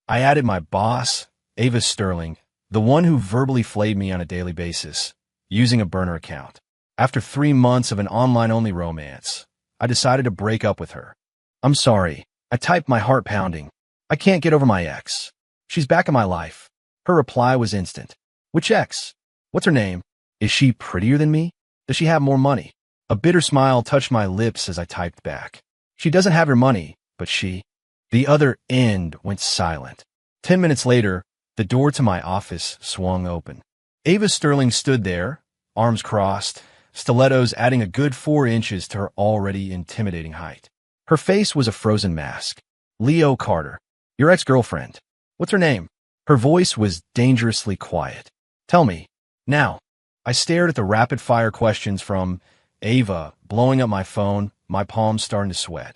I added my boss, Ava Sterling, the one who verbally flayed me on a daily basis, using a burner account. After 3 months of an online-only romance, I decided to break up with her. I'm sorry, I typed, my heart pounding. I can't get over my ex. She's back in my life. Her reply was instant. Which ex? What's her name? Is she prettier than me? Does she have more money? A bitter smile touched my lips as I typed back. She doesn't have your money, but she... The other end went silent. 10 minutes later, the door to my office swung open. Ava Sterling stood there, arms crossed, stilettos adding a good 4 inches to her already intimidating height. Her face was a frozen mask. Leo Carter, your ex-girlfriend. What's her name? Her voice was dangerously quiet. Tell me, now. I stared at the rapid-fire questions from Ava, blowing up my phone, my palms starting to sweat.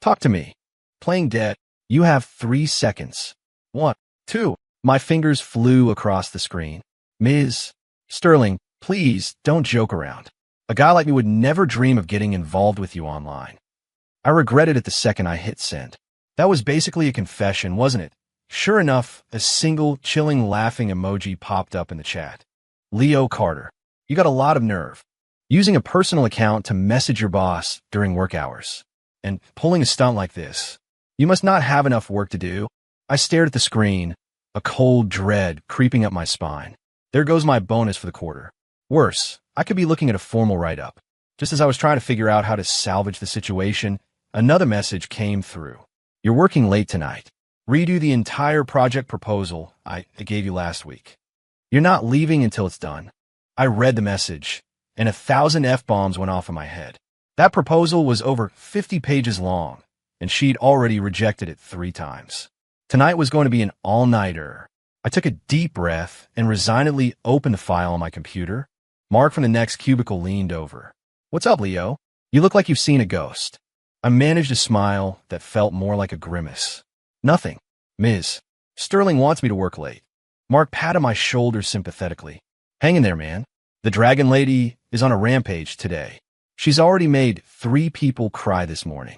Talk to me. Playing dead. You have 3 seconds. 1, 2. My fingers flew across the screen. Ms. Sterling, please don't joke around. A guy like me would never dream of getting involved with you online. I regretted it the second I hit send. That was basically a confession, wasn't it? Sure enough, a single, chilling, laughing emoji popped up in the chat. Leo Carter, you got a lot of nerve. Using a personal account to message your boss during work hours. And pulling a stunt like this. You must not have enough work to do. I stared at the screen, a cold dread creeping up my spine. There goes my bonus for the quarter. Worse, I could be looking at a formal write-up. Just as I was trying to figure out how to salvage the situation, another message came through. You're working late tonight. Redo the entire project proposal I gave you last week. You're not leaving until it's done. I read the message, and 1,000 F-bombs went off in my head. That proposal was over 50 pages long, and she'd already rejected it 3 times. Tonight was going to be an all-nighter. I took a deep breath and resignedly opened the file on my computer. Mark from the next cubicle leaned over. What's up, Leo? You look like you've seen a ghost. I managed a smile that felt more like a grimace. Nothing. Ms. Sterling wants me to work late. Mark patted my shoulder sympathetically. Hang in there, man. The Dragon Lady is on a rampage today. She's already made 3 people cry this morning.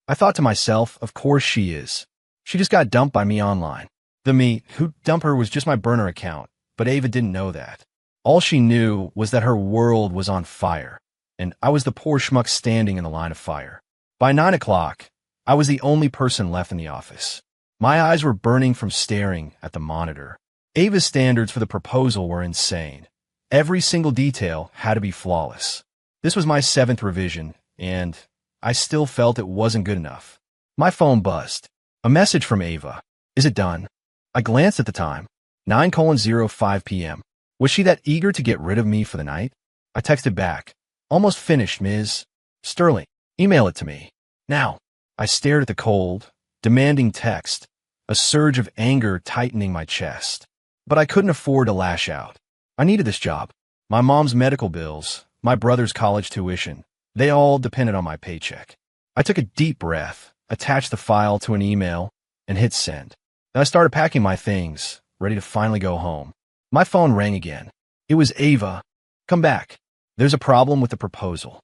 I thought to myself, of course she is. She just got dumped by me online. The me who dumped her was just my burner account, but Ava didn't know that. All she knew was that her world was on fire, and I was the poor schmuck standing in the line of fire. By 9 o'clock, I was the only person left in the office. My eyes were burning from staring at the monitor. Ava's standards for the proposal were insane. Every single detail had to be flawless. This was my 7th revision, and I still felt it wasn't good enough. My phone buzzed. A message from Ava. Is it done? I glanced at the time. 9:05 p.m. Was she that eager to get rid of me for the night? I texted back. Almost finished, Ms. Sterling. Email it to me. Now. I stared at the cold, demanding text, a surge of anger tightening my chest. But I couldn't afford to lash out. I needed this job. My mom's medical bills, my brother's college tuition, they all depended on my paycheck. I took a deep breath, attached the file to an email, and hit send. Then I started packing my things, ready to finally go home. My phone rang again. It was Ava. Come back. There's a problem with the proposal.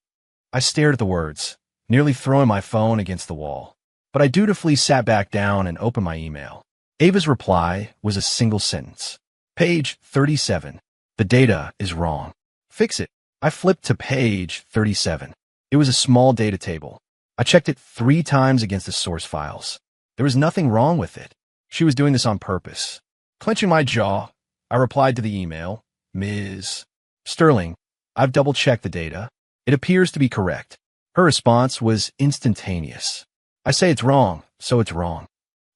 I stared at the words, nearly throwing my phone against the wall. But I dutifully sat back down and opened my email. Ava's reply was a single sentence. Page 37. The data is wrong. Fix it. I flipped to page 37. It was a small data table. I checked it 3 times against the source files. There was nothing wrong with it. She was doing this on purpose. Clenching my jaw, I replied to the email, Ms. Sterling, I've double-checked the data. It appears to be correct. Her response was instantaneous. I say it's wrong, so it's wrong.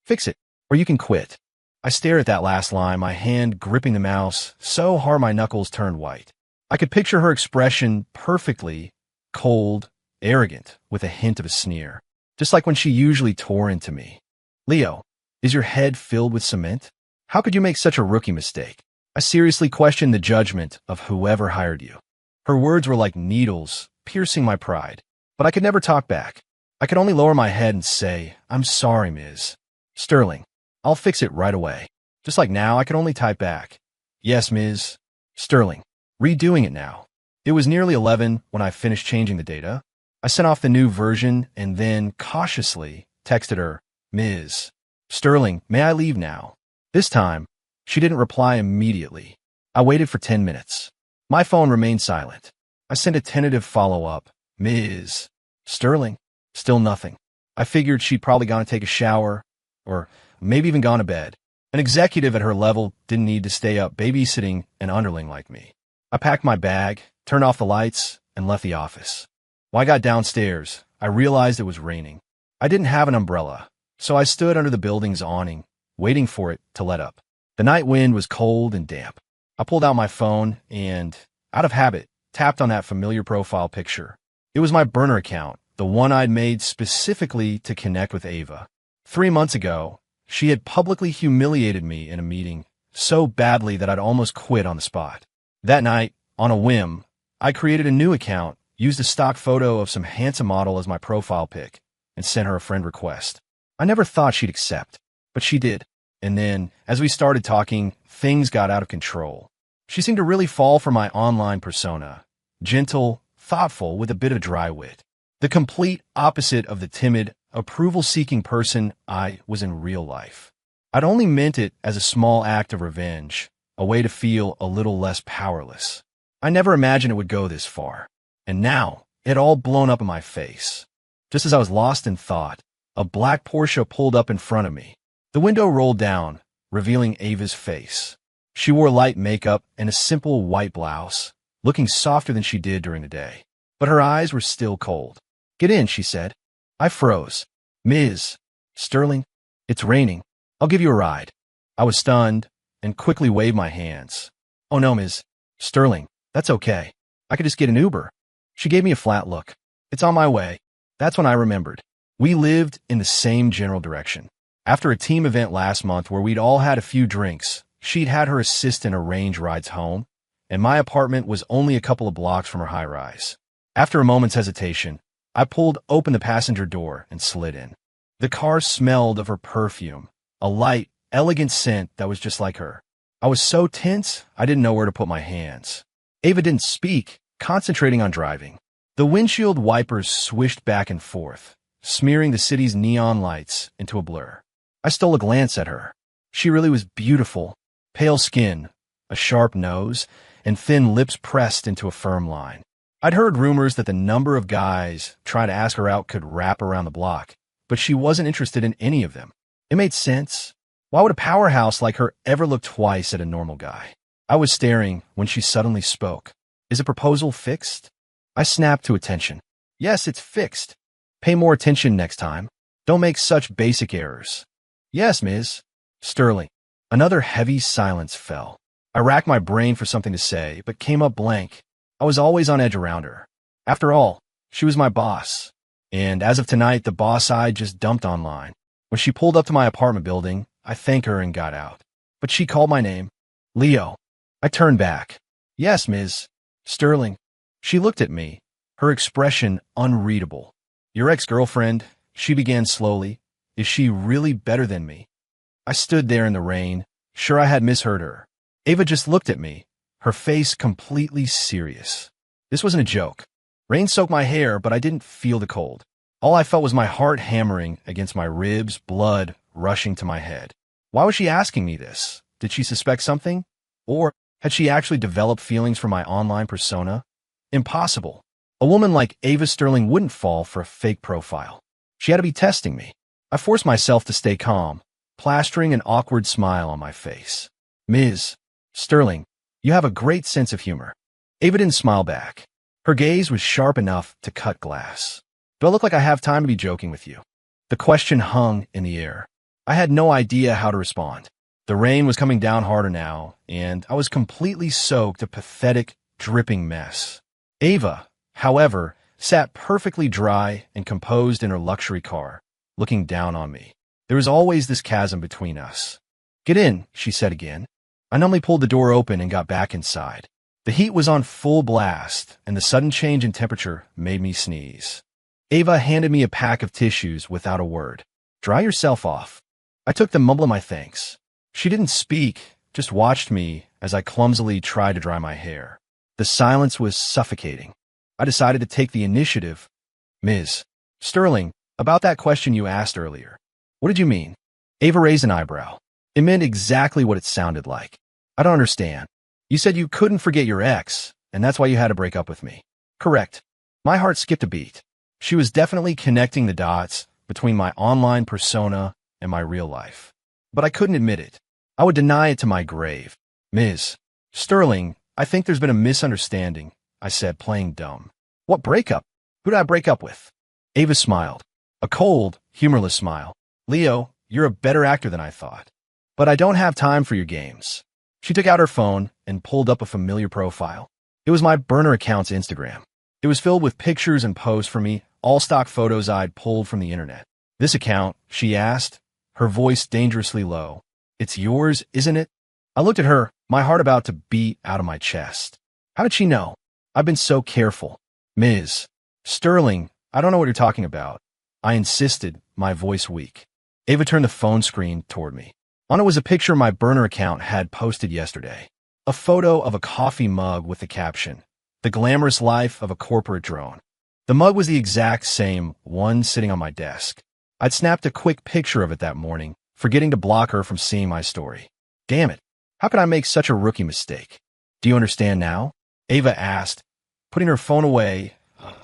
Fix it, or you can quit. I stared at that last line, my hand gripping the mouse so hard my knuckles turned white. I could picture her expression perfectly, cold, arrogant, with a hint of a sneer, just like when she usually tore into me. Leo, is your head filled with cement? How could you make such a rookie mistake? I seriously questioned the judgment of whoever hired you. Her words were like needles, piercing my pride, but I could never talk back. I could only lower my head and say, I'm sorry, Ms. Sterling. I'll fix it right away. Just like now, I could only type back, yes, Ms. Sterling. Redoing it now. It was nearly 11 when I finished changing the data. I sent off the new version and then, cautiously, texted her, Ms. Sterling, may I leave now? This time, she didn't reply immediately. I waited for 10 minutes. My phone remained silent. I sent a tentative follow-up. Ms. Sterling? Still nothing. I figured she'd probably gone to take a shower, or maybe even gone to bed. An executive at her level didn't need to stay up babysitting an underling like me. I packed my bag, turned off the lights, and left the office. When I got downstairs, I realized it was raining. I didn't have an umbrella, so I stood under the building's awning, waiting for it to let up. The night wind was cold and damp. I pulled out my phone and, out of habit, tapped on that familiar profile picture. It was my burner account, the one I'd made specifically to connect with Ava. 3 months ago, she had publicly humiliated me in a meeting so badly that I'd almost quit on the spot. That night, on a whim, I created a new account, used a stock photo of some handsome model as my profile pic, and sent her a friend request. I never thought she'd accept, but she did. And then, as we started talking, things got out of control. She seemed to really fall for my online persona. Gentle, thoughtful, with a bit of dry wit. The complete opposite of the timid, approval-seeking person I was in real life. I'd only meant it as a small act of revenge, a way to feel a little less powerless. I never imagined it would go this far. And now, it all blown up in my face. Just as I was lost in thought, a black Porsche pulled up in front of me. The window rolled down, revealing Ava's face. She wore light makeup and a simple white blouse, looking softer than she did during the day. But her eyes were still cold. "Get in," she said. I froze. "Ms. Sterling, it's raining. I'll give you a ride." I was stunned and quickly waved my hands. "Oh no, Ms. Sterling, that's okay. I could just get an Uber." She gave me a flat look. "It's on my way." That's when I remembered. We lived in the same general direction. After a team event last month where we'd all had a few drinks, she'd had her assistant arrange rides home, and my apartment was only a couple of blocks from her high-rise. After a moment's hesitation, I pulled open the passenger door and slid in. The car smelled of her perfume, a light, elegant scent that was just like her. I was so tense, I didn't know where to put my hands. Ava didn't speak, concentrating on driving. The windshield wipers swished back and forth, smearing the city's neon lights into a blur. I stole a glance at her. She really was beautiful. Pale skin, a sharp nose, and thin lips pressed into a firm line. I'd heard rumors that the number of guys trying to ask her out could wrap around the block, but she wasn't interested in any of them. It made sense. Why would a powerhouse like her ever look twice at a normal guy? I was staring when she suddenly spoke. "Is a proposal fixed?" I snapped to attention. "Yes, it's fixed. Pay more attention next time. Don't make such basic errors." "Yes, Ms. Sterling." Another heavy silence fell. I racked my brain for something to say, but came up blank. I was always on edge around her. After all, she was my boss. And as of tonight, the boss I'd just dumped online. When she pulled up to my apartment building, I thanked her and got out. But she called my name. "Leo." I turned back. "Yes, Ms. Sterling." She looked at me, her expression unreadable. "Your ex-girlfriend," she began slowly, "is she really better than me?" I stood there in the rain, sure I had misheard her. Ava just looked at me, her face completely serious. This wasn't a joke. Rain soaked my hair, but I didn't feel the cold. All I felt was my heart hammering against my ribs, blood rushing to my head. Why was she asking me this? Did she suspect something? Or had she actually developed feelings for my online persona? Impossible. A woman like Ava Sterling wouldn't fall for a fake profile. She had to be testing me. I forced myself to stay calm, plastering an awkward smile on my face. "Ms. Sterling, you have a great sense of humor." Ava didn't smile back. Her gaze was sharp enough to cut glass. "Do I look like I have time to be joking with you?" The question hung in the air. I had no idea how to respond. The rain was coming down harder now, and I was completely soaked, a pathetic, dripping mess. Ava, however, sat perfectly dry and composed in her luxury car, looking down on me. There was always this chasm between us. "Get in," she said again. I numbly pulled the door open and got back inside. The heat was on full blast, and the sudden change in temperature made me sneeze. Ava handed me a pack of tissues without a word. "Dry yourself off." I took them, mumbling my thanks. She didn't speak, just watched me as I clumsily tried to dry my hair. The silence was suffocating. I decided to take the initiative. "Ms. Sterling, about that question you asked earlier. What did you mean?" Ava raised an eyebrow. It meant exactly what it sounded like. I don't understand. You said you couldn't forget your ex, and that's why you had to break up with me. Correct. My heart skipped a beat. She was definitely connecting the dots between my online persona and my real life. But I couldn't admit it. I would deny it to my grave. Ms. Sterling, I think there's been a misunderstanding, I said, playing dumb. What breakup? Who did I break up with? Ava smiled. A cold, humorless smile. Leo, you're a better actor than I thought. But I don't have time for your games. She took out her phone and pulled up a familiar profile. It was my burner account's Instagram. It was filled with pictures and posts for me, all stock photos I'd pulled from the internet. This account, she asked, her voice dangerously low. It's yours, isn't it? I looked at her, my heart about to beat out of my chest. How did she know? I've been so careful. Ms. Sterling, I don't know what you're talking about. I insisted, my voice weak. Ava turned the phone screen toward me. On it was a picture my burner account had posted yesterday. A photo of a coffee mug with the caption, "The glamorous life of a corporate drone." The mug was the exact same one sitting on my desk. I'd snapped a quick picture of it that morning, forgetting to block her from seeing my story. Damn it. How could I make such a rookie mistake? Do you understand now? Ava asked, putting her phone away,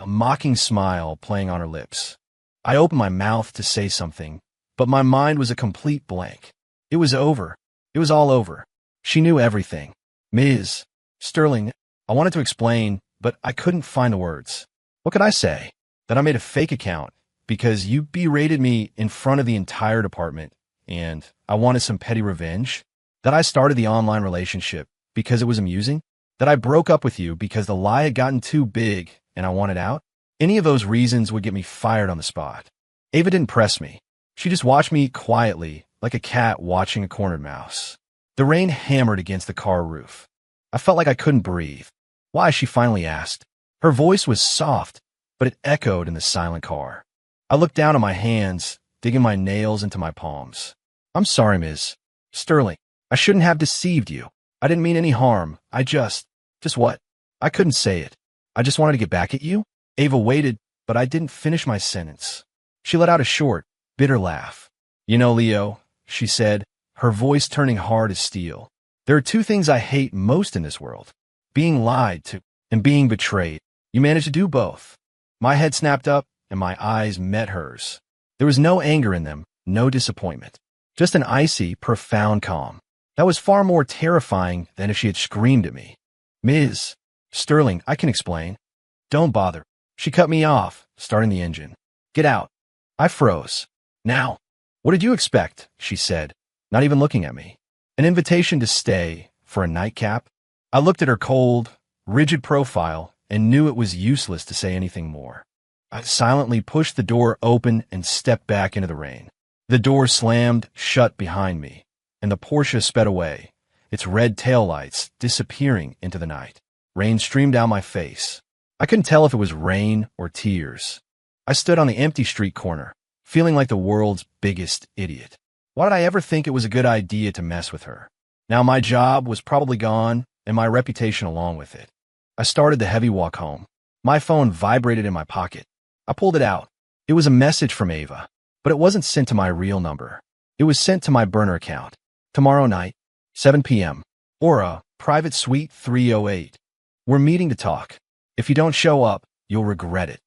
a mocking smile playing on her lips. I opened my mouth to say something, but my mind was a complete blank. It was over. It was all over. She knew everything. Ms. Sterling, I wanted to explain, but I couldn't find the words. What could I say? That I made a fake account because you berated me in front of the entire department and I wanted some petty revenge? That I started the online relationship because it was amusing? That I broke up with you because the lie had gotten too big and I wanted out? Any of those reasons would get me fired on the spot. Ava didn't press me. She just watched me quietly, like a cat watching a cornered mouse. The rain hammered against the car roof. I felt like I couldn't breathe. Why, she finally asked. Her voice was soft, but it echoed in the silent car. I looked down at my hands, digging my nails into my palms. I'm sorry, Ms. Sterling. I shouldn't have deceived you. I didn't mean any harm. I just what? I couldn't say it. I just wanted to get back at you? Ava waited, but I didn't finish my sentence. She let out a short, bitter laugh. You know, Leo, she said, her voice turning hard as steel. There are two things I hate most in this world. Being lied to and being betrayed. You managed to do both. My head snapped up and my eyes met hers. There was no anger in them, no disappointment. Just an icy, profound calm. That was far more terrifying than if she had screamed at me. Ms. Sterling, I can explain. Don't bother. She cut me off, starting the engine. Get out. I froze. Now. What did you expect? She said, not even looking at me. An invitation to stay for a nightcap? I looked at her cold, rigid profile and knew it was useless to say anything more. I silently pushed the door open and stepped back into the rain. The door slammed shut behind me, and the Porsche sped away, its red taillights disappearing into the night. Rain streamed down my face. I couldn't tell if it was rain or tears. I stood on the empty street corner, feeling like the world's biggest idiot. Why did I ever think it was a good idea to mess with her? Now my job was probably gone, and my reputation along with it. I started the heavy walk home. My phone vibrated in my pocket. I pulled it out. It was a message from Ava, but it wasn't sent to my real number. It was sent to my burner account. Tomorrow night, 7 p.m. Aura, private suite 308. We're meeting to talk. If you don't show up, you'll regret it.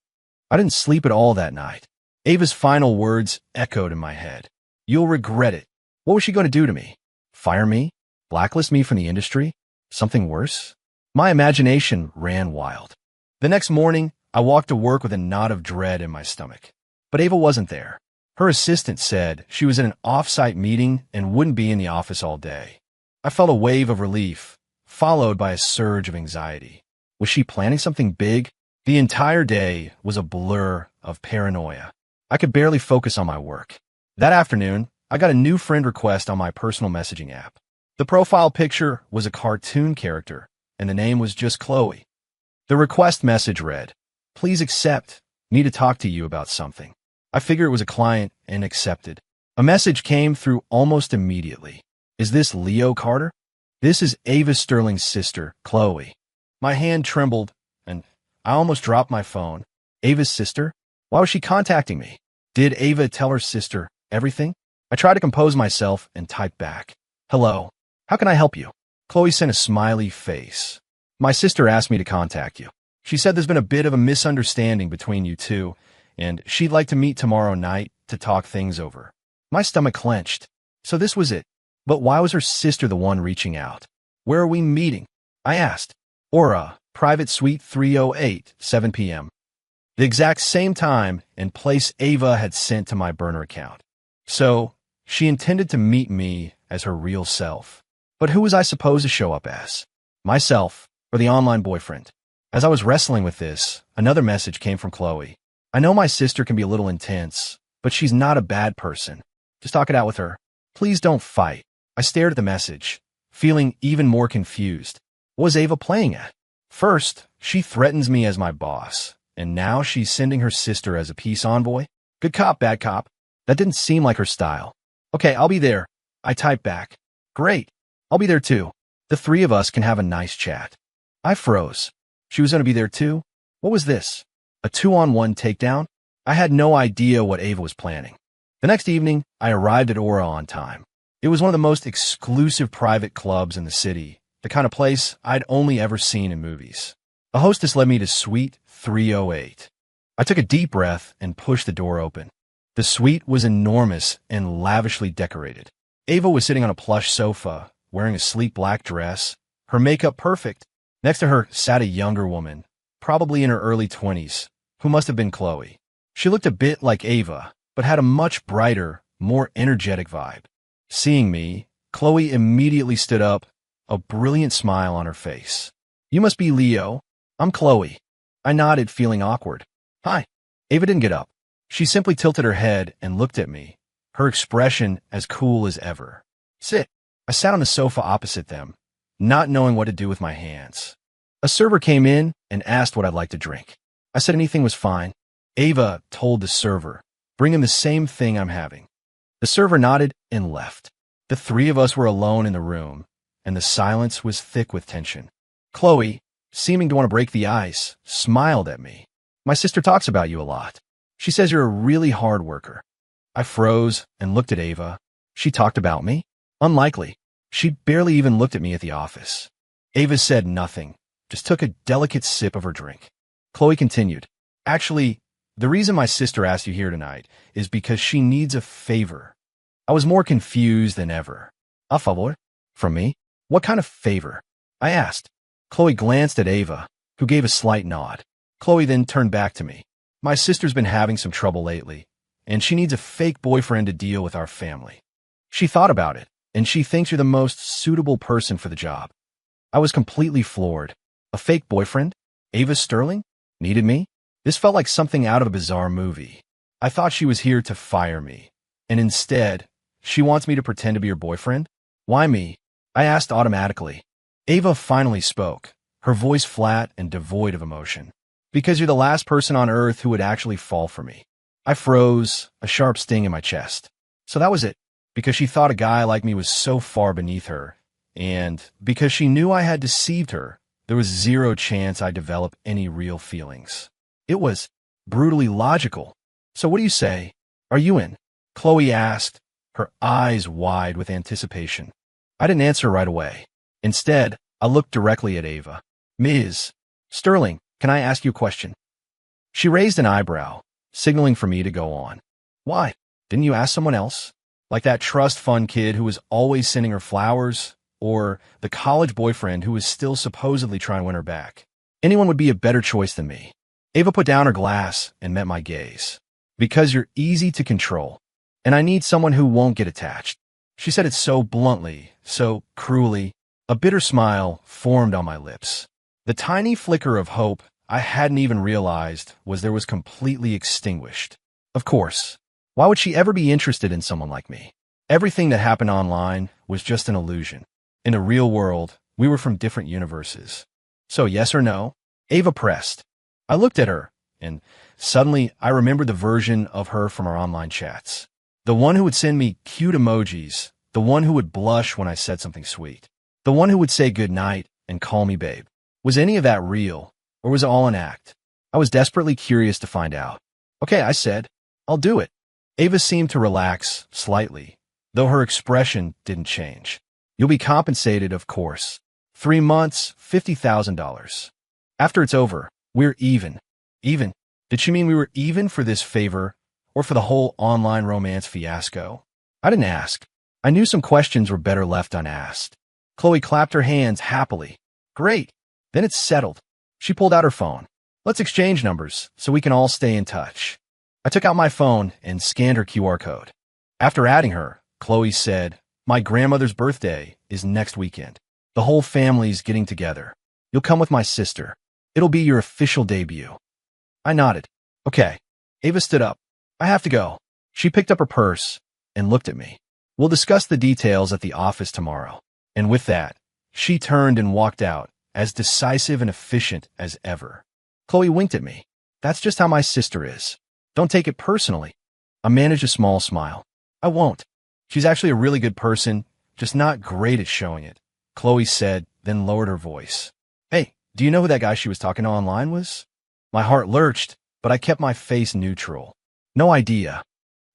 I didn't sleep at all that night. Ava's final words echoed in my head. You'll regret it. What was she going to do to me? Fire me? Blacklist me from the industry? Something worse? My imagination ran wild. The next morning, I walked to work with a knot of dread in my stomach. But Ava wasn't there. Her assistant said she was in an off-site meeting and wouldn't be in the office all day. I felt a wave of relief, followed by a surge of anxiety. Was she planning something big? The entire day was a blur of paranoia. I could barely focus on my work. That afternoon, I got a new friend request on my personal messaging app. The profile picture was a cartoon character, and the name was just Chloe. The request message read, "Please accept. Need to talk to you about something." I figured it was a client and accepted. A message came through almost immediately. Is this Leo Carter? This is Ava Sterling's sister, Chloe. My hand trembled, and I almost dropped my phone. Ava's sister? Why was she contacting me? Did Ava tell her sister everything? I tried to compose myself and typed back. Hello. How can I help you? Chloe sent a smiley face. My sister asked me to contact you. She said there's been a bit of a misunderstanding between you two, and she'd like to meet tomorrow night to talk things over. My stomach clenched. So this was it. But why was her sister the one reaching out? Where are we meeting? I asked. Aura, private suite 308, 7 p.m. The exact same time and place Ava had sent to my burner account. So, she intended to meet me as her real self. But who was I supposed to show up as? Myself, or the online boyfriend? As I was wrestling with this, another message came from Chloe. I know my sister can be a little intense, but she's not a bad person. Just talk it out with her. Please don't fight. I stared at the message, feeling even more confused. What was Ava playing at? First, she threatens me as my boss, and now she's sending her sister as a peace envoy? Good cop, bad cop. That didn't seem like her style. Okay, I'll be there. I typed back. Great. I'll be there too. The three of us can have a nice chat. I froze. She was going to be there too? What was this? A 2-on-1 takedown? I had no idea what Ava was planning. The next evening, I arrived at Aura on time. It was one of the most exclusive private clubs in the city, the kind of place I'd only ever seen in movies. A hostess led me to Suite 308. I took a deep breath and pushed the door open. The suite was enormous and lavishly decorated. Ava was sitting on a plush sofa, wearing a sleek black dress, her makeup perfect. Next to her sat a younger woman, probably in her early 20s, who must have been Chloe. She looked a bit like Ava, but had a much brighter, more energetic vibe. Seeing me, Chloe immediately stood up, a brilliant smile on her face. You must be Leo. I'm Chloe. I nodded, feeling awkward. Hi. Ava didn't get up. She simply tilted her head and looked at me, her expression as cool as ever. Sit. I sat on the sofa opposite them, not knowing what to do with my hands. A server came in and asked what I'd like to drink. I said anything was fine. Ava told the server, bring him the same thing I'm having. The server nodded and left. The three of us were alone in the room, and the silence was thick with tension. Chloe, seeming to want to break the ice, smiled at me. My sister talks about you a lot. She says you're a really hard worker. I froze and looked at Ava. She talked about me? Unlikely. She barely even looked at me at the office. Ava said nothing, just took a delicate sip of her drink. Chloe continued. Actually, the reason my sister asked you here tonight is because she needs a favor. I was more confused than ever. A favor? From me? What kind of favor? I asked. Chloe glanced at Ava, who gave a slight nod. Chloe then turned back to me. My sister's been having some trouble lately, and she needs a fake boyfriend to deal with our family. She thought about it, and she thinks you're the most suitable person for the job. I was completely floored. A fake boyfriend? Ava Sterling? Needed me? This felt like something out of a bizarre movie. I thought she was here to fire me, and instead, she wants me to pretend to be her boyfriend? Why me? I asked automatically. Ava finally spoke, her voice flat and devoid of emotion. Because you're the last person on earth who would actually fall for me. I froze, a sharp sting in my chest. So that was it. Because she thought a guy like me was so far beneath her, and because she knew I had deceived her, there was zero chance I'd develop any real feelings. It was brutally logical. So what do you say? Are you in? Chloe asked, her eyes wide with anticipation. I didn't answer right away. Instead, I looked directly at Ava. Ms. Sterling, can I ask you a question? She raised an eyebrow, signaling for me to go on. Why? Didn't you ask someone else? Like that trust fund kid who was always sending her flowers, or the college boyfriend who was still supposedly trying to win her back. Anyone would be a better choice than me. Ava put down her glass and met my gaze. Because you're easy to control, and I need someone who won't get attached. She said it so bluntly, so cruelly. A bitter smile formed on my lips. The tiny flicker of hope I hadn't even realized was completely extinguished. Of course. Why would she ever be interested in someone like me? Everything that happened online was just an illusion. In the real world, we were from different universes. So yes or no? Ava pressed. I looked at her, and suddenly I remembered the version of her from our online chats. The one who would send me cute emojis, the one who would blush when I said something sweet, the one who would say goodnight and call me babe. Was any of that real, or was it all an act? I was desperately curious to find out. Okay, I said, I'll do it. Ava seemed to relax slightly, though her expression didn't change. You'll be compensated, of course. 3 months, $50,000. After it's over, we're even. Even? Did she mean we were even for this favor or for the whole online romance fiasco? I didn't ask. I knew some questions were better left unasked. Chloe clapped her hands happily. Great. Then it's settled. She pulled out her phone. Let's exchange numbers so we can all stay in touch. I took out my phone and scanned her QR code. After adding her, Chloe said, my grandmother's birthday is next weekend. The whole family's getting together. You'll come with my sister. It'll be your official debut. I nodded. Okay. Ava stood up. I have to go. She picked up her purse and looked at me. We'll discuss the details at the office tomorrow. And with that, she turned and walked out, as decisive and efficient as ever. Chloe winked at me. That's just how my sister is. Don't take it personally. I managed a small smile. I won't. She's actually a really good person, just not great at showing it, Chloe said, then lowered her voice. Hey, do you know who that guy she was talking to online was? My heart lurched, but I kept my face neutral. No idea.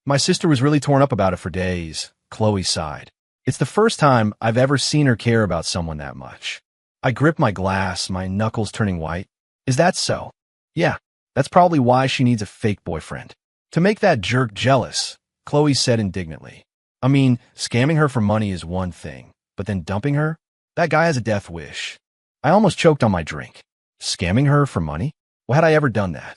My sister was really torn up about it for days, Chloe sighed. It's the first time I've ever seen her care about someone that much. I gripped my glass, my knuckles turning white. Is that so? Yeah, that's probably why she needs a fake boyfriend. To make that jerk jealous, Chloe said indignantly. I mean, scamming her for money is one thing, but then dumping her? That guy has a death wish. I almost choked on my drink. Scamming her for money? Well, had I ever done that?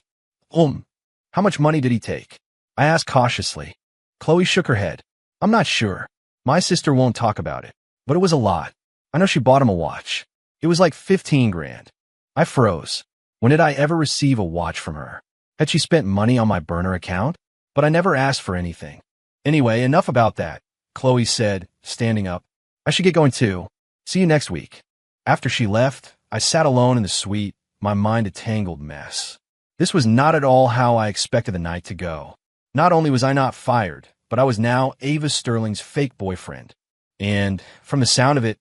How much money did he take? I asked cautiously. Chloe shook her head. I'm not sure. My sister won't talk about it, but it was a lot. I know she bought him a watch. It was like 15 grand. I froze. When did I ever receive a watch from her? Had she spent money on my burner account? But I never asked for anything. Anyway, enough about that, Chloe said, standing up. I should get going too. See you next week. After she left, I sat alone in the suite, my mind a tangled mess. This was not at all how I expected the night to go. Not only was I not fired, but I was now Ava Sterling's fake boyfriend. And from the sound of it,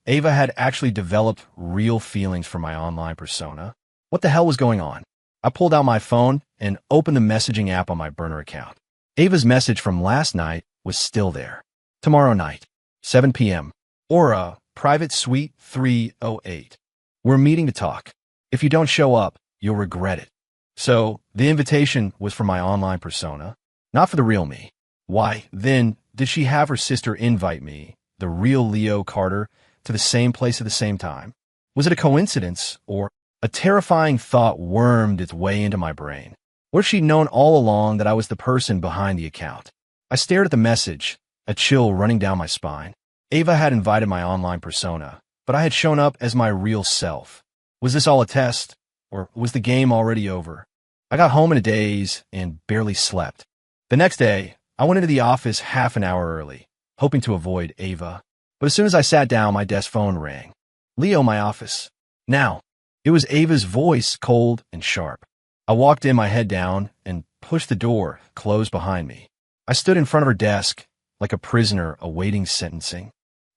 Ava had actually developed real feelings for my online persona. What the hell was going on? I pulled out my phone and opened the messaging app on my burner account. Ava's message from last night was still there. Tomorrow night, 7 p.m. Aura, private suite 308. We're meeting to talk. If you don't show up, you'll regret it. So, the invitation was for my online persona, not for the real me. Why, then, did she have her sister invite me, the real Leo Carter, to the same place at the same time? Was it a coincidence, or a terrifying thought wormed its way into my brain? What if she'd known all along that I was the person behind the account? I stared at the message, a chill running down my spine. Ava had invited my online persona, but I had shown up as my real self. Was this all a test, or was the game already over? I got home in a daze and barely slept. The next day, I went into the office half an hour early, hoping to avoid Ava. But as soon as I sat down, my desk phone rang. Leo, my office. Now. It was Ava's voice, cold and sharp. I walked in, my head down, and pushed the door closed behind me. I stood in front of her desk, like a prisoner awaiting sentencing.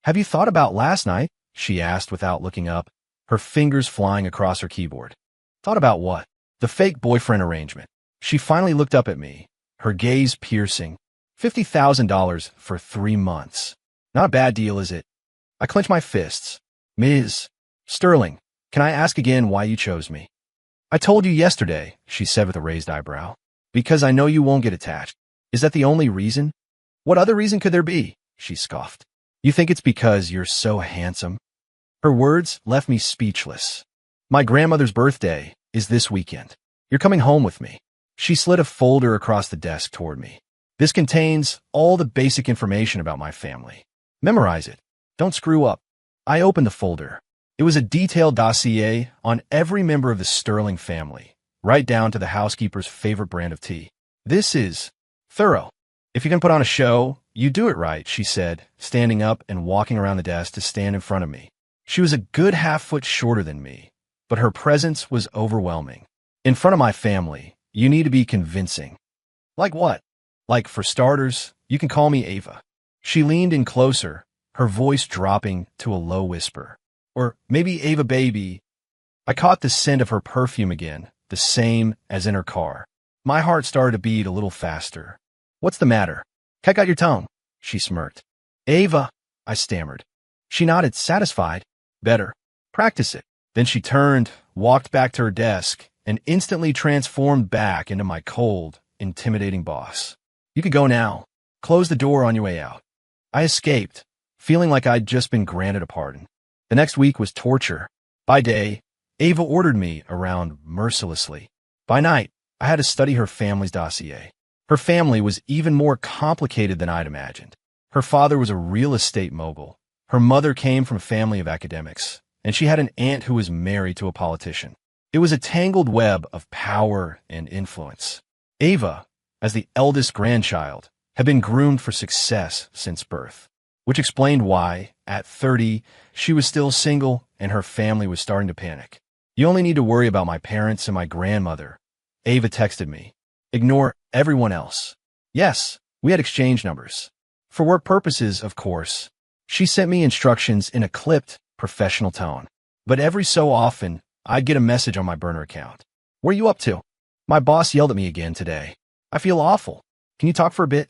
Have you thought about last night? She asked without looking up, her fingers flying across her keyboard. Thought about what? The fake boyfriend arrangement. She finally looked up at me, her gaze piercing. $50,000 for 3 months. Not a bad deal, is it? I clenched my fists. Ms. Sterling, can I ask again why you chose me? I told you yesterday, she said with a raised eyebrow. Because I know you won't get attached. Is that the only reason? What other reason could there be? She scoffed. You think it's because you're so handsome? Her words left me speechless. My grandmother's birthday is this weekend. You're coming home with me. She slid a folder across the desk toward me. This contains all the basic information about my family. Memorize it. Don't screw up. I opened the folder. It was a detailed dossier on every member of the Sterling family, right down to the housekeeper's favorite brand of tea. This is thorough. If you can put on a show, you do it right, she said, standing up and walking around the desk to stand in front of me. She was a good half-foot shorter than me, but her presence was overwhelming. In front of my family, you need to be convincing. Like what? Like, for starters, you can call me Ava. She leaned in closer, her voice dropping to a low whisper. Or maybe Ava baby. I caught the scent of her perfume again, the same as in her car. My heart started to beat a little faster. What's the matter? Check out your tongue, she smirked. Ava, I stammered. She nodded, satisfied. Better. Practice it. Then she turned, walked back to her desk, and instantly transformed back into my cold, intimidating boss. You could go now. Close the door on your way out. I escaped, feeling like I'd just been granted a pardon. The next week was torture. By day, Ava ordered me around mercilessly. By night, I had to study her family's dossier. Her family was even more complicated than I'd imagined. Her father was a real estate mogul. Her mother came from a family of academics, and she had an aunt who was married to a politician. It was a tangled web of power and influence. Ava, as the eldest grandchild, had been groomed for success since birth, which explained why, at 30, she was still single and her family was starting to panic. You only need to worry about my parents and my grandmother. Ava texted me. Ignore everyone else. Yes, we had exchange numbers. For work purposes, of course. She sent me instructions in a clipped, professional tone. But every so often, I'd get a message on my burner account. What are you up to? My boss yelled at me again today. I feel awful. Can you talk for a bit?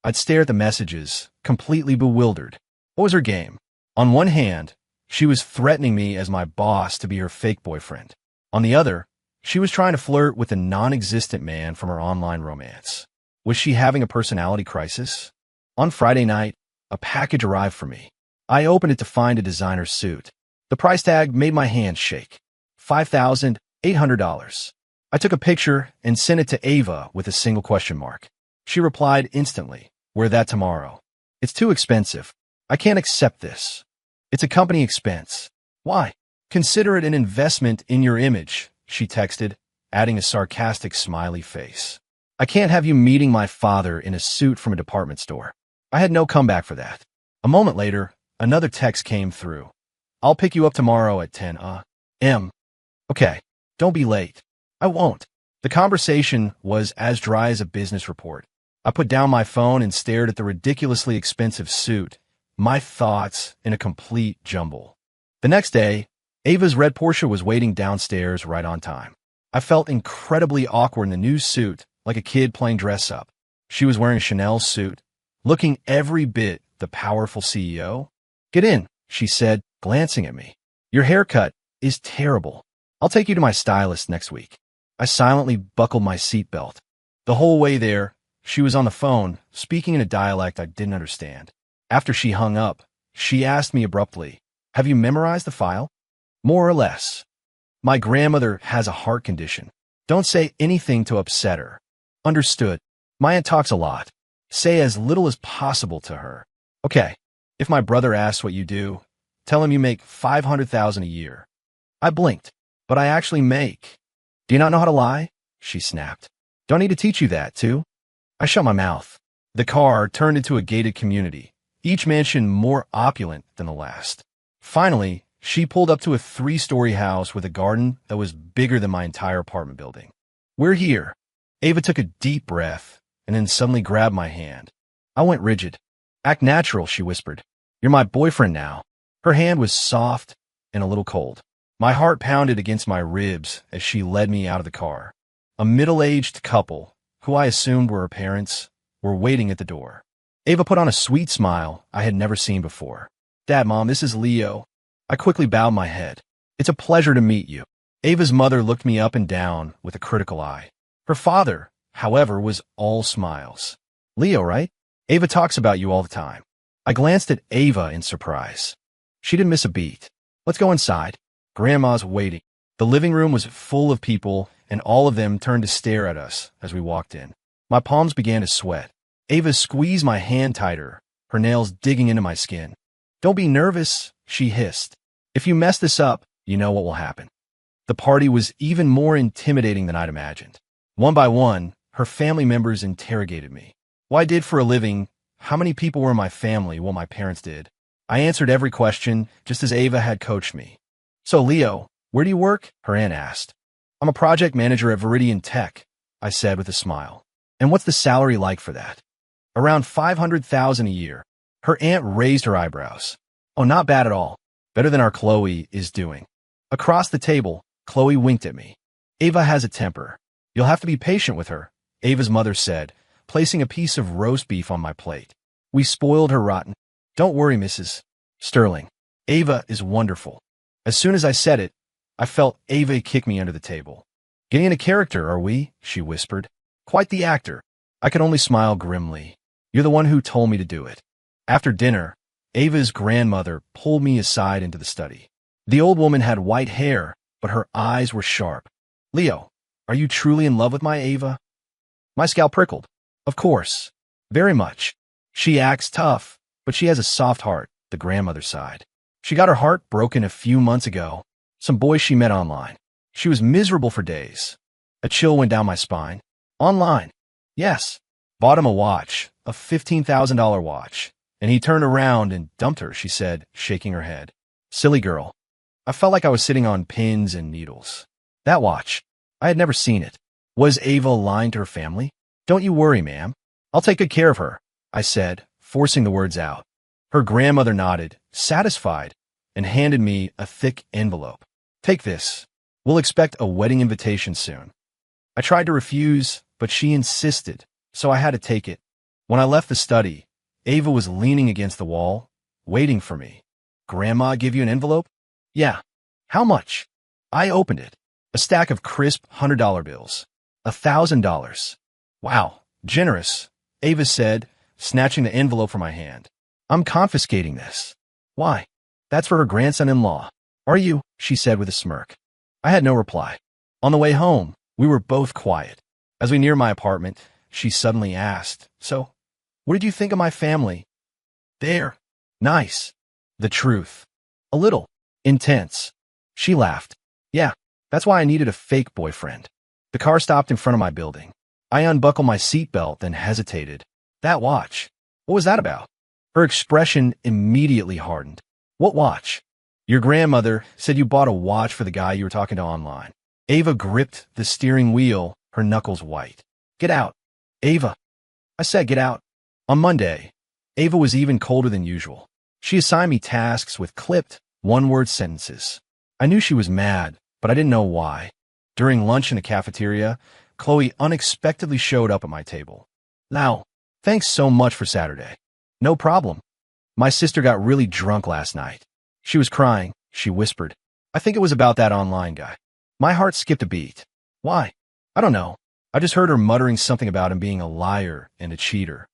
I'd stare at the messages, completely bewildered. What was her game? On one hand, she was threatening me as my boss to be her fake boyfriend. On the other, she was trying to flirt with a non-existent man from her online romance. Was she having a personality crisis? On Friday night, a package arrived for me. I opened it to find a designer suit. The price tag made my hands shake. $5,800. I took a picture and sent it to Ava with a single question mark. She replied instantly, "Wear that tomorrow." It's too expensive. I can't accept this. It's a company expense. Why? Consider it an investment in your image, she texted, adding a sarcastic smiley face. I can't have you meeting my father in a suit from a department store. I had no comeback for that. A moment later, another text came through. I'll pick you up tomorrow at 10 a.m. Okay, don't be late. I won't. The conversation was as dry as a business report. I put down my phone and stared at the ridiculously expensive suit, my thoughts in a complete jumble. The next day, Ava's red Porsche was waiting downstairs right on time. I felt incredibly awkward in the new suit, like a kid playing dress-up. She was wearing a Chanel suit, looking every bit the powerful CEO. Get in, she said, glancing at me. Your haircut is terrible. I'll take you to my stylist next week. I silently buckled my seatbelt. The whole way there, she was on the phone, speaking in a dialect I didn't understand. After she hung up, she asked me abruptly, "Have you memorized the file?" More or less. My grandmother has a heart condition. Don't say anything to upset her. Understood. My aunt talks a lot. Say as little as possible to her. Okay. If my brother asks what you do, tell him you make $500,000 a year. I blinked. But I actually make. Do you not know how to lie? She snapped. Don't need to teach you that, too. I shut my mouth. The car turned into a gated community, each mansion more opulent than the last. Finally, she pulled up to a 3-story house with a garden that was bigger than my entire apartment building. We're here. Ava took a deep breath and then suddenly grabbed my hand. I went rigid. Act natural, she whispered. You're my boyfriend now. Her hand was soft and a little cold. My heart pounded against my ribs as she led me out of the car. A middle-aged couple, who I assumed were her parents, were waiting at the door. Ava put on a sweet smile I had never seen before. Dad, Mom, this is Leo. I quickly bowed my head. It's a pleasure to meet you. Ava's mother looked me up and down with a critical eye. Her father, however, was all smiles. Leo, right? Ava talks about you all the time. I glanced at Ava in surprise. She didn't miss a beat. Let's go inside. Grandma's waiting. The living room was full of people, and all of them turned to stare at us as we walked in. My palms began to sweat. Ava squeezed my hand tighter, her nails digging into my skin. Don't be nervous, she hissed. If you mess this up, you know what will happen. The party was even more intimidating than I'd imagined. One by one, her family members interrogated me. What I did for a living, how many people were in my family, what my parents did. I answered every question, just as Ava had coached me. So, Leo, where do you work? Her aunt asked. I'm a project manager at Viridian Tech, I said with a smile. And what's the salary like for that? Around $500,000 a year. Her aunt raised her eyebrows. Oh, not bad at all. Better than our Chloe is doing. Across the table, Chloe winked at me. Ava has a temper. You'll have to be patient with her, Ava's mother said, placing a piece of roast beef on my plate. We spoiled her rotten. Don't worry, Mrs. Sterling. Ava is wonderful. As soon as I said it, I felt Ava kick me under the table. Getting into character, are we? She whispered. Quite the actor. I could only smile grimly. You're the one who told me to do it. After dinner, Ava's grandmother pulled me aside into the study. The old woman had white hair, but her eyes were sharp. Leo, are you truly in love with my Ava? My scalp prickled. Of course. Very much. She acts tough, but she has a soft heart, the grandmother sighed. She got her heart broken a few months ago. Some boy she met online. She was miserable for days. A chill went down my spine. Online. Yes. Bought him a watch, a $15,000 watch. And he turned around and dumped her, she said, shaking her head. Silly girl. I felt like I was sitting on pins and needles. That watch. I had never seen it. Was Ava lying to her family? Don't you worry, ma'am. I'll take good care of her, I said, forcing the words out. Her grandmother nodded, satisfied, and handed me a thick envelope. Take this. We'll expect a wedding invitation soon. I tried to refuse, but she insisted, so I had to take it. When I left the study, Ava was leaning against the wall, waiting for me. Grandma give you an envelope? Yeah. How much? I opened it. A stack of crisp $100 bills. $1,000. Wow, generous, Ava said, snatching the envelope from my hand. I'm confiscating this. Why? That's for her grandson-in-law. Are you? She said with a smirk. I had no reply. On the way home, we were both quiet. As we neared my apartment, she suddenly asked, So, what did you think of my family? They're nice. The truth. A little. Intense. She laughed. Yeah, that's why I needed a fake boyfriend. The car stopped in front of my building. I unbuckled my seatbelt, then hesitated. That watch. What was that about? Her expression immediately hardened. What watch? Your grandmother said you bought a watch for the guy you were talking to online. Ava gripped the steering wheel, her knuckles white. Get out. Ava. I said get out. On Monday, Ava was even colder than usual. She assigned me tasks with clipped, one-word sentences. I knew she was mad, but I didn't know why. During lunch in the cafeteria, Chloe unexpectedly showed up at my table. Now, thanks so much for Saturday. No problem. My sister got really drunk last night. She was crying, she whispered. I think it was about that online guy. My heart skipped a beat. Why? I don't know. I just heard her muttering something about him being a liar and a cheater.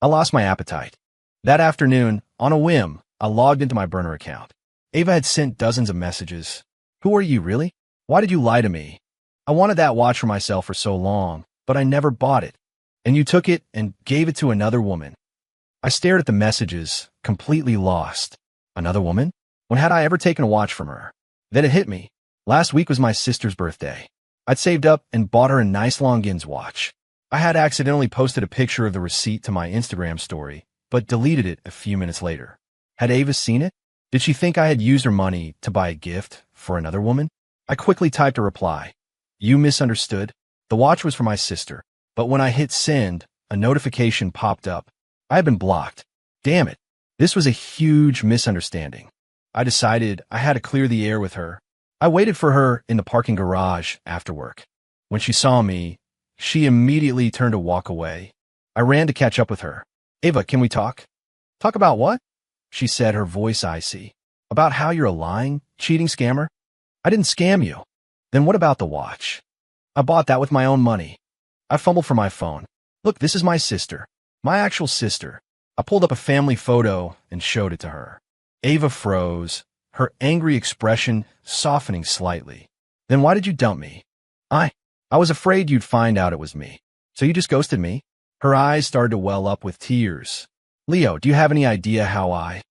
I lost my appetite. That afternoon, on a whim, I logged into my burner account. Ava had sent dozens of messages. Who are you, really? Why did you lie to me? I wanted that watch for myself for so long, but I never bought it. And you took it and gave it to another woman. I stared at the messages, completely lost. Another woman? When had I ever taken a watch from her? Then it hit me. Last week was my sister's birthday. I'd saved up and bought her a nice Longines watch. I had accidentally posted a picture of the receipt to my Instagram story, but deleted it a few minutes later. Had Ava seen it? Did she think I had used her money to buy a gift for another woman? I quickly typed a reply. You misunderstood. The watch was for my sister, but when I hit send, a notification popped up. I had been blocked. Damn it. This was a huge misunderstanding. I decided I had to clear the air with her. I waited for her in the parking garage after work. When she saw me, she immediately turned to walk away. I ran to catch up with her. Ava, can we talk? Talk about what? She said, her voice icy. About how you're a lying, cheating scammer? I didn't scam you. Then what about the watch? I bought that with my own money. I fumbled for my phone. Look, this is my sister. My actual sister. I pulled up a family photo and showed it to her. Ava froze, her angry expression softening slightly. Then why did you dump me? I was afraid you'd find out it was me. So you just ghosted me? Her eyes started to well up with tears. Leo, do you have any idea how I...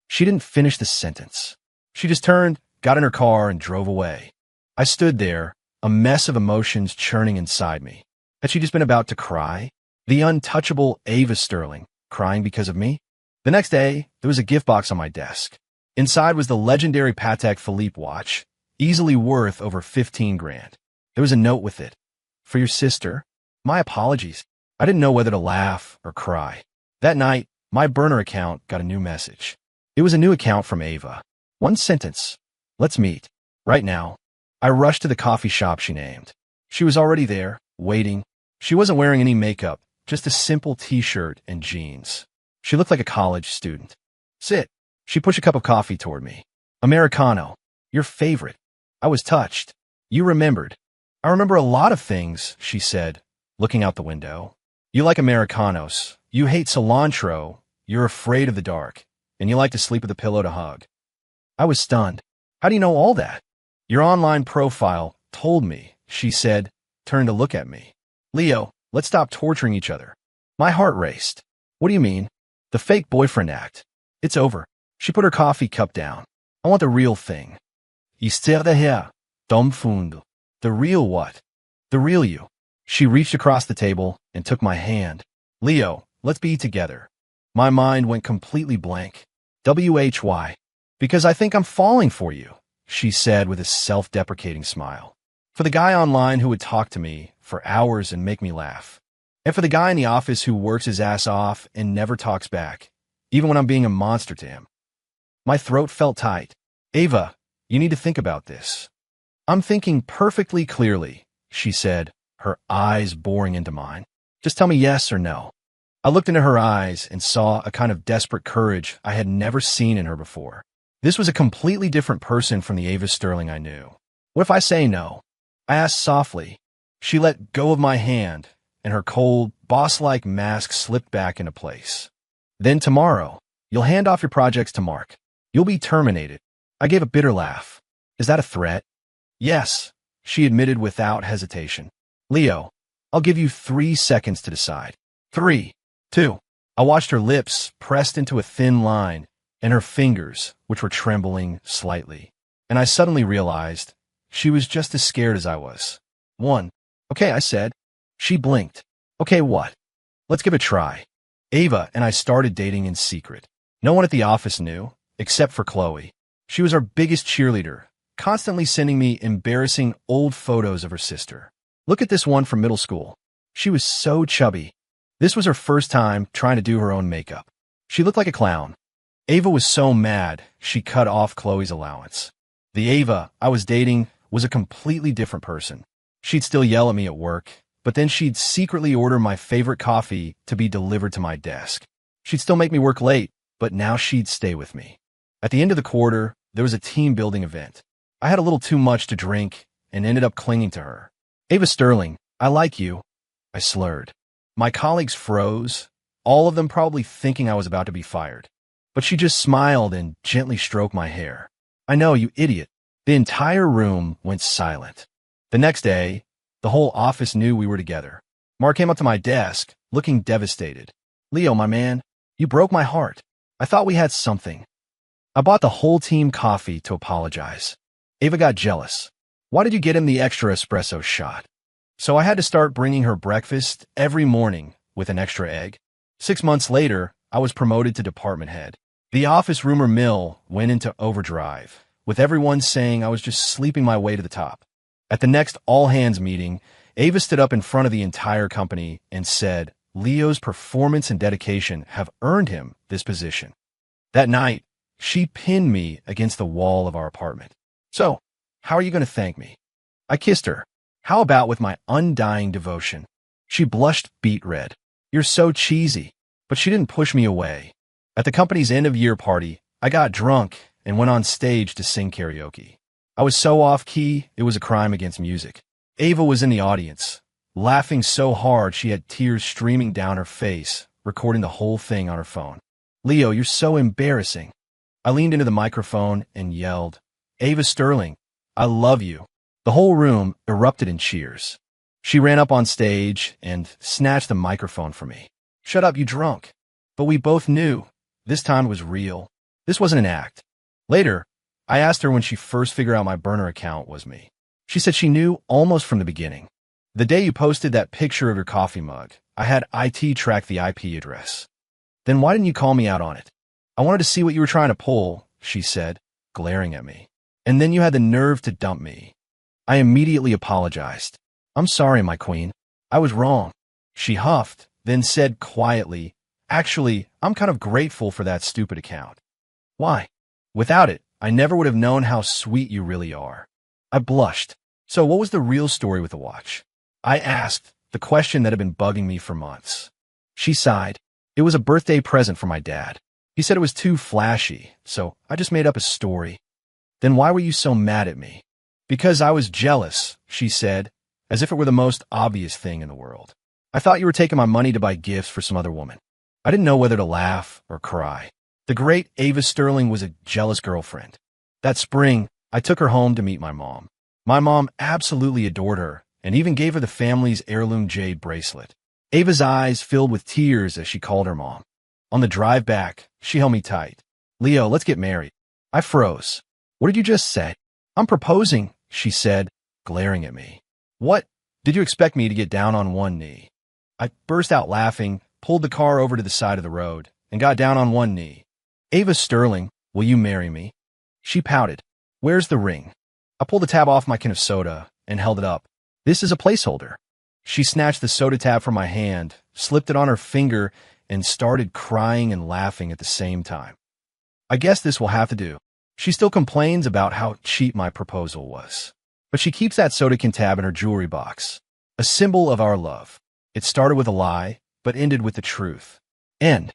She didn't finish the sentence. She just turned, got in her car, and drove away. I stood there, a mess of emotions churning inside me. Had she just been about to cry? The untouchable Ava Sterling, crying because of me? The next day, there was a gift box on my desk. Inside was the legendary Patek Philippe watch, easily worth over 15 grand. There was a note with it. For your sister, my apologies. I didn't know whether to laugh or cry. That night, my burner account got a new message. It was a new account from Ava. One sentence. Let's meet. Right now. I rushed to the coffee shop she named. She was already there, waiting. She wasn't wearing any makeup, just a simple t-shirt and jeans. She looked like a college student. Sit. She pushed a cup of coffee toward me. Americano. Your favorite. I was touched. You remembered. I remember a lot of things, she said, looking out the window. You like Americanos. You hate cilantro. You're afraid of the dark. And you like to sleep with a pillow to hug. I was stunned. How do you know all that? Your online profile told me, she said, turning to look at me. Leo, let's stop torturing each other. My heart raced. What do you mean? The fake boyfriend act. It's over. She put her coffee cup down. I want the real thing. Histoire de here. Dom fundo. The real what? The real you. She reached across the table and took my hand. Leo, let's be together. My mind went completely blank. WHY? Because I think I'm falling for you, she said with a self-deprecating smile. For the guy online who would talk to me for hours and make me laugh. And for the guy in the office who works his ass off and never talks back, even when I'm being a monster to him. My throat felt tight. Ava, you need to think about this. I'm thinking perfectly clearly, she said, her eyes boring into mine. Just tell me yes or no. I looked into her eyes and saw a kind of desperate courage I had never seen in her before. This was a completely different person from the Ava Sterling I knew. What if I say no? I asked softly. She let go of my hand, and her cold, boss-like mask slipped back into place. Then tomorrow, you'll hand off your projects to Mark. You'll be terminated. I gave a bitter laugh. Is that a threat? Yes, she admitted without hesitation. Leo, I'll give you 3 seconds to decide. 3, 2. I watched her lips pressed into a thin line and her fingers, which were trembling slightly. And I suddenly realized she was just as scared as I was. 1. Okay, I said. She blinked. Okay, what? Let's give it a try. Ava and I started dating in secret. No one at the office knew, except for Chloe. She was our biggest cheerleader, constantly sending me embarrassing old photos of her sister. Look at this one from middle school. She was so chubby. This was her first time trying to do her own makeup. She looked like a clown. Ava was so mad, she cut off Chloe's allowance. The Ava I was dating was a completely different person. She'd still yell at me at work, but then she'd secretly order my favorite coffee to be delivered to my desk. She'd still make me work late, but now she'd stay with me. At the end of the quarter, there was a team-building event. I had a little too much to drink and ended up clinging to her. Ava Sterling, I like you. I slurred. My colleagues froze, all of them probably thinking I was about to be fired. But she just smiled and gently stroked my hair. I know, you idiot. The entire room went silent. The next day, the whole office knew we were together. Mark came up to my desk, looking devastated. Leo, my man, you broke my heart. I thought we had something. I bought the whole team coffee to apologize. Ava got jealous. Why did you get him the extra espresso shot? So I had to start bringing her breakfast every morning with an extra egg. 6 months later, I was promoted to department head. The office rumor mill went into overdrive, with everyone saying I was just sleeping my way to the top. At the next all-hands meeting, Ava stood up in front of the entire company and said, Leo's performance and dedication have earned him this position. That night, she pinned me against the wall of our apartment. So, how are you going to thank me? I kissed her. How about with my undying devotion? She blushed beet red. You're so cheesy. But she didn't push me away. At the company's end-of-year party, I got drunk and went on stage to sing karaoke. I was so off-key, it was a crime against music. Ava was in the audience, laughing so hard she had tears streaming down her face, recording the whole thing on her phone. Leo, you're so embarrassing. I leaned into the microphone and yelled, Ava Sterling, I love you. The whole room erupted in cheers. She ran up on stage and snatched the microphone from me. Shut up, you drunk. But we both knew. This time was real. This wasn't an act. Later, I asked her when she first figured out my burner account was me. She said she knew almost from the beginning. The day you posted that picture of your coffee mug, I had IT track the IP address. Then why didn't you call me out on it? I wanted to see what you were trying to pull, she said, glaring at me. And then you had the nerve to dump me. I immediately apologized. I'm sorry, my queen. I was wrong. She huffed, then said quietly, Actually, I'm kind of grateful for that stupid account. Why? Without it, I never would have known how sweet you really are. I blushed. So what was the real story with the watch? I asked, the question that had been bugging me for months. She sighed. It was a birthday present for my dad. He said it was too flashy, so I just made up a story. Then why were you so mad at me? Because I was jealous, she said, as if it were the most obvious thing in the world. I thought you were taking my money to buy gifts for some other woman. I didn't know whether to laugh or cry. The great Ava Sterling was a jealous girlfriend. That spring, I took her home to meet my mom. My mom absolutely adored her and even gave her the family's heirloom jade bracelet. Ava's eyes filled with tears as she called her mom. On the drive back, she held me tight. Leo, let's get married. I froze. What did you just say? I'm proposing, she said, glaring at me. What? Did you expect me to get down on one knee? I burst out laughing, pulled the car over to the side of the road, and got down on one knee. Ava Sterling, will you marry me? She pouted. Where's the ring? I pulled the tab off my can of soda and held it up. This is a placeholder. She snatched the soda tab from my hand, slipped it on her finger, and started crying and laughing at the same time. I guess this will have to do. She still complains about how cheap my proposal was. But she keeps that soda can tab in her jewelry box, a symbol of our love. It started with a lie, but ended with the truth. End.